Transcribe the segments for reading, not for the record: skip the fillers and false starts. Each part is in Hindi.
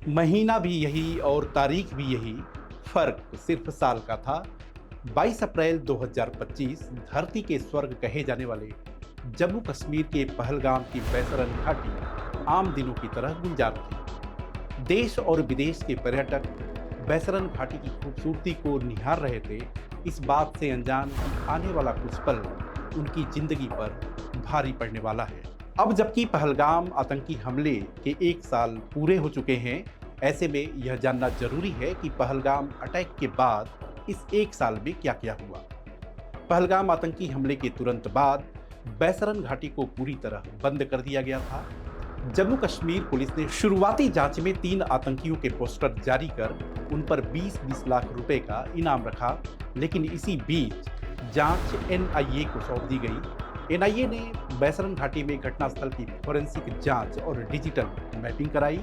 महीना भी यही और तारीख भी यही, फर्क सिर्फ साल का था। 22 अप्रैल 2025 धरती के स्वर्ग कहे जाने वाले जम्मू कश्मीर के पहलगाम की बैसरन घाटी आम दिनों की तरह गुलजार थी। देश और विदेश के पर्यटक बैसरन घाटी की खूबसूरती को निहार रहे थे, इस बात से अनजान कि आने वाला कुछ पल उनकी जिंदगी पर भारी पड़ने वाला है। अब जबकि पहलगाम आतंकी हमले के 1 साल पूरे हो चुके हैं, ऐसे में यह जानना जरूरी है कि पहलगाम अटैक के बाद इस 1 साल में क्या क्या हुआ। पहलगाम आतंकी हमले के तुरंत बाद बैसरन घाटी को पूरी तरह बंद कर दिया गया था। जम्मू कश्मीर पुलिस ने शुरुआती जांच में 3 आतंकियों के पोस्टर जारी कर उन पर 20-20 लाख रुपए का इनाम रखा, लेकिन इसी बीच जांच एनआईए को सौंप दी गई। एनआईए ने बैसरन घाटी में घटनास्थल की फोरेंसिक जांच और डिजिटल मैपिंग कराई।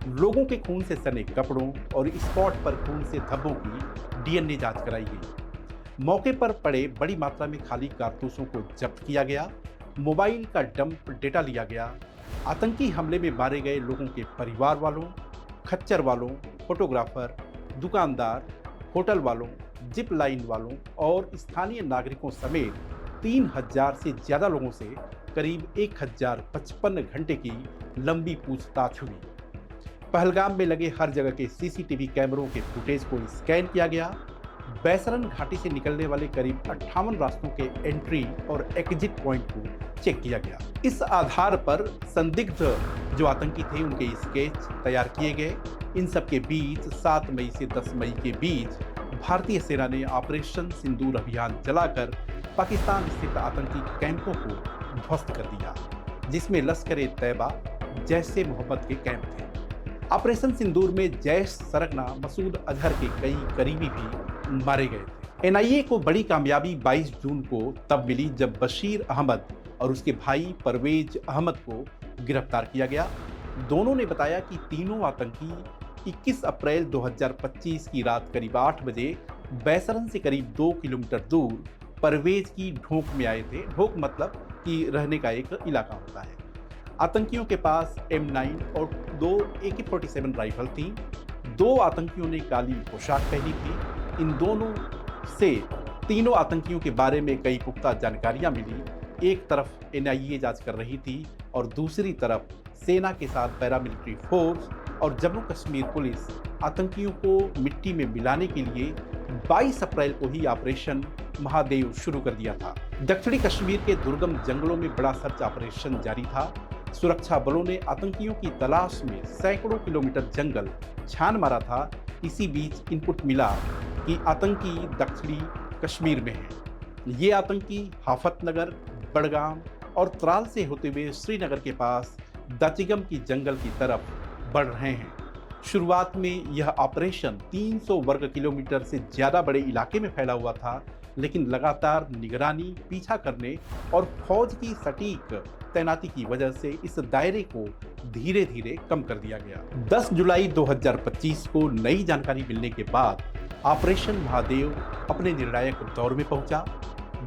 लोगों के खून से सने कपड़ों और स्पॉट पर खून से धब्बों की डीएनए जांच कराई गई। मौके पर पड़े बड़ी मात्रा में खाली कारतूसों को जब्त किया गया। मोबाइल का डंप डेटा लिया गया। आतंकी हमले में मारे गए लोगों के परिवार वालों, खच्चर वालों, फोटोग्राफर, दुकानदार, होटल वालों, जिप लाइन वालों और स्थानीय नागरिकों समेत 3000 से ज्यादा लोगों से करीब 1055 घंटे की लंबी पूछताछ हुई। पहलगाम में लगे हर जगह के सीसीटीवी कैमरों के फुटेज को स्कैन किया गया। बैसरन घाटी से निकलने वाले करीब 58 रास्तों के एंट्री और एग्जिट पॉइंट को चेक किया गया। इस आधार पर संदिग्ध जो आतंकी थे उनके स्केच तैयार किए गए। इन सब के बीच 7 मई से 10 मई के बीच भारतीय सेना ने ऑपरेशन सिंदूर अभियान चलाकर पाकिस्तान स्थित आतंकी कैंपों को ध्वस्त कर दिया, जिसमें लश्कर-ए-तैयबा, जैश-ए-मोहम्मद के कैंप थे। ऑपरेशन सिंदूर में जैश सरगना मसूद अजहर के कई करीबी भी मारे गए थे। एनआईए को बड़ी कामयाबी 22 जून को तब मिली जब बशीर अहमद और उसके भाई परवेज अहमद को गिरफ्तार किया गया। दोनों ने बताया कि तीनों आतंकी 21 अप्रैल 2025 की रात करीब 8 बजे बैसरन से करीब 2 किलोमीटर दूर परवेज की ढोक में आए थे। ढोक मतलब कि रहने का एक इलाका होता है। आतंकियों के पास M9 और 2 AK-47 राइफल थी। 2 आतंकियों ने काली पोशाक पहनी थी। इन दोनों से तीनों आतंकियों के बारे में कई पुख्ता जानकारियां मिली। एक तरफ एनआईए जांच कर रही थी और दूसरी तरफ सेना के साथ पैरामिलिट्री फोर्स और जम्मू कश्मीर पुलिस आतंकियों को मिट्टी में मिलाने के लिए 22 अप्रैल को ही ऑपरेशन महादेव शुरू कर दिया था। दक्षिणी कश्मीर के दुर्गम जंगलों में बड़ा सर्च ऑपरेशन जारी था। सुरक्षा बलों ने आतंकियों की तलाश में सैकड़ों किलोमीटर जंगल छान मारा था। इसी बीच इनपुट मिला कि आतंकी दक्षिणी कश्मीर में हैं। ये आतंकी हाफतनगर, बड़गाम और त्राल से होते हुए श्रीनगर के पास दाचिगम की जंगल की तरफ बढ़ रहे हैं। शुरुआत में यह ऑपरेशन 300 वर्ग किलोमीटर से ज्यादा बड़े इलाके में फैला हुआ था, लेकिन लगातार निगरानी, पीछा करने और फौज की सटीक तैनाती की वजह से इस दायरे को धीरे धीरे कम कर दिया गया। 10 जुलाई 2025 को नई जानकारी मिलने के बाद ऑपरेशन महादेव अपने निर्णायक दौर में पहुंचा।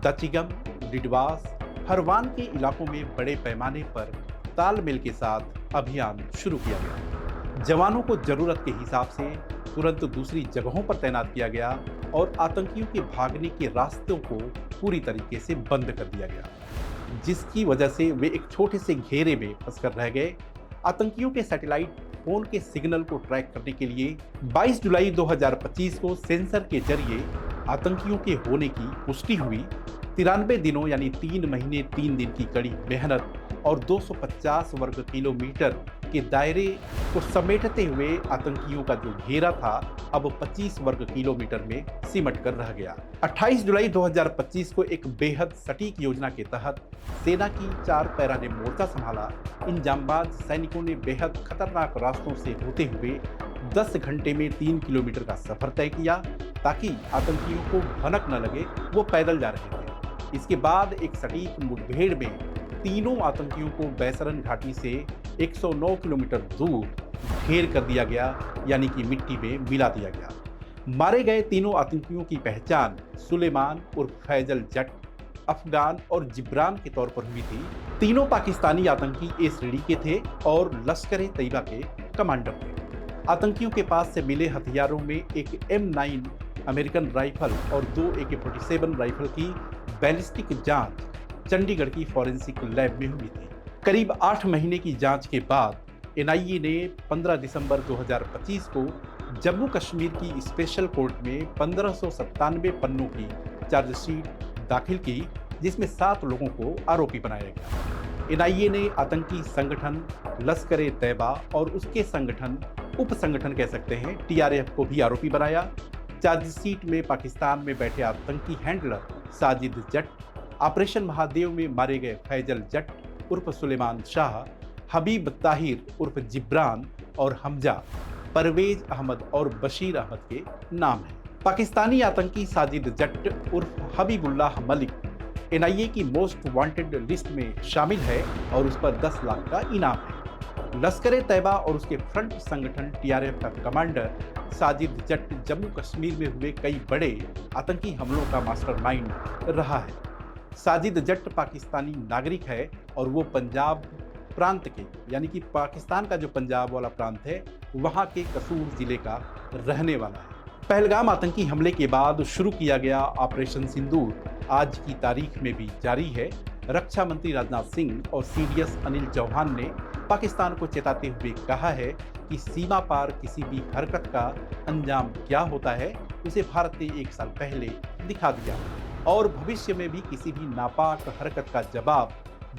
दाचिगम, डिडवास, हरवान के इलाकों में बड़े पैमाने पर तालमेल के साथ अभियान शुरू किया गया। जवानों को जरूरत के हिसाब से तुरंत दूसरी जगहों पर तैनात किया गया और आतंकियों के भागने के रास्तों को पूरी तरीके से बंद कर दिया गया, जिसकी वजह से वे एक छोटे से घेरे में फंसकर रह गए। आतंकियों के सैटेलाइट फोन के सिग्नल को ट्रैक करने के लिए 22 जुलाई 2025 को सेंसर के जरिए आतंकियों के होने की पुष्टि हुई। 93 दिनों यानी 3 महीने 3 दिन की कड़ी मेहनत और 250 वर्ग किलोमीटर के दायरे को समेटते हुए आतंकियों का जो घेरा था अब 25 वर्ग किलोमीटर में सिमट कर रह गया। 28 जुलाई 2025 को एक बेहद सटीक योजना के तहत सेना की 4 पैरा ने मोर्चा संभाला। इन जांबाज सैनिकों ने बेहद खतरनाक रास्तों से होते हुए 10 घंटे में 3 किलोमीटर का सफर तय किया, ताकि आतंकियों को भनक न लगे वो पैदल जा रहे थे। इसके बाद एक सटीक मुठभेड़ में तीनों आतंकियों को बैसरन घाटी से 109 किलोमीटर दूर ढेर कर दिया गया, यानी कि मिट्टी में मिला दिया गया। मारे गए तीनों आतंकियों की पहचान सुलेमान उर्फ फैजल जट, अफगान और जिब्रान के तौर पर हुई थी। तीनों पाकिस्तानी आतंकी ए श्रेणी के थे और लश्कर-ए-तैयबा के कमांडर थे। आतंकियों के पास से मिले हथियारों में एक M9 अमेरिकन राइफल और 2 AK-47 राइफल की बैलिस्टिक जांच चंडीगढ़ की फॉरेंसिक लैब में हुई थी। करीब 8 महीने की जांच के बाद NIA ने 15 दिसंबर 2025 को जम्मू कश्मीर की स्पेशल कोर्ट में 1597 पन्नों की चार्जशीट दाखिल की, जिसमें 7 लोगों को आरोपी बनाया गया। NIA ने आतंकी संगठन लश्कर-ए-तैयबा और उसके संगठन उप संगठन कह सकते हैं TRF को भी आरोपी बनाया। चार्जशीट में पाकिस्तान में बैठे आतंकी हैंडलर साजिद जट, ऑपरेशन महादेव में मारे गए फैजल जट उर्फ सुलेमान शाह, हबीब ताहिर उर्फ जिब्रान और हमजा, परवेज अहमद और बशीर अहमद के नाम हैं। पाकिस्तानी आतंकी साजिद जट उर्फ हबीबुल्लाह मलिक NIA की मोस्ट वांटेड लिस्ट में शामिल है और उस पर 10 लाख का इनाम है। लश्कर-ए-तैयबा और उसके फ्रंट संगठन TRF का कमांडर साजिद जट जम्मू कश्मीर में हुए कई बड़े आतंकी हमलों का मास्टरमाइंड रहा है। साजिद जट पाकिस्तानी नागरिक है और वो पंजाब प्रांत के, यानी कि पाकिस्तान का जो पंजाब वाला प्रांत है, वहाँ के कसूर जिले का रहने वाला है। पहलगाम आतंकी हमले के बाद शुरू किया गया ऑपरेशन सिंदूर आज की तारीख में भी जारी है। रक्षा मंत्री राजनाथ सिंह और CDS अनिल चौहान ने पाकिस्तान को चेताते हुए कहा है कि सीमा पार किसी भी हरकत का अंजाम क्या होता है उसे भारत ने 1 साल पहले दिखा दिया और भविष्य में भी किसी भी नापाक हरकत का जवाब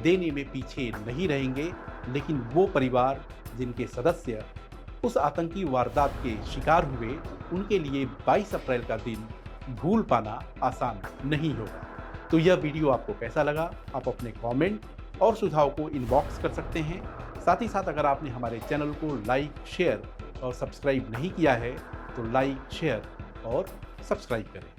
देने में पीछे नहीं रहेंगे। लेकिन वो परिवार जिनके सदस्य उस आतंकी वारदात के शिकार हुए, उनके लिए 22 अप्रैल का दिन भूल पाना आसान नहीं होगा। तो यह वीडियो आपको कैसा लगा, आप अपने कमेंट और सुझाव को इनबॉक्स कर सकते हैं। साथ ही साथ अगर आपने हमारे चैनल को लाइक, शेयर और सब्सक्राइब नहीं किया है तो लाइक, शेयर और सब्सक्राइब करें।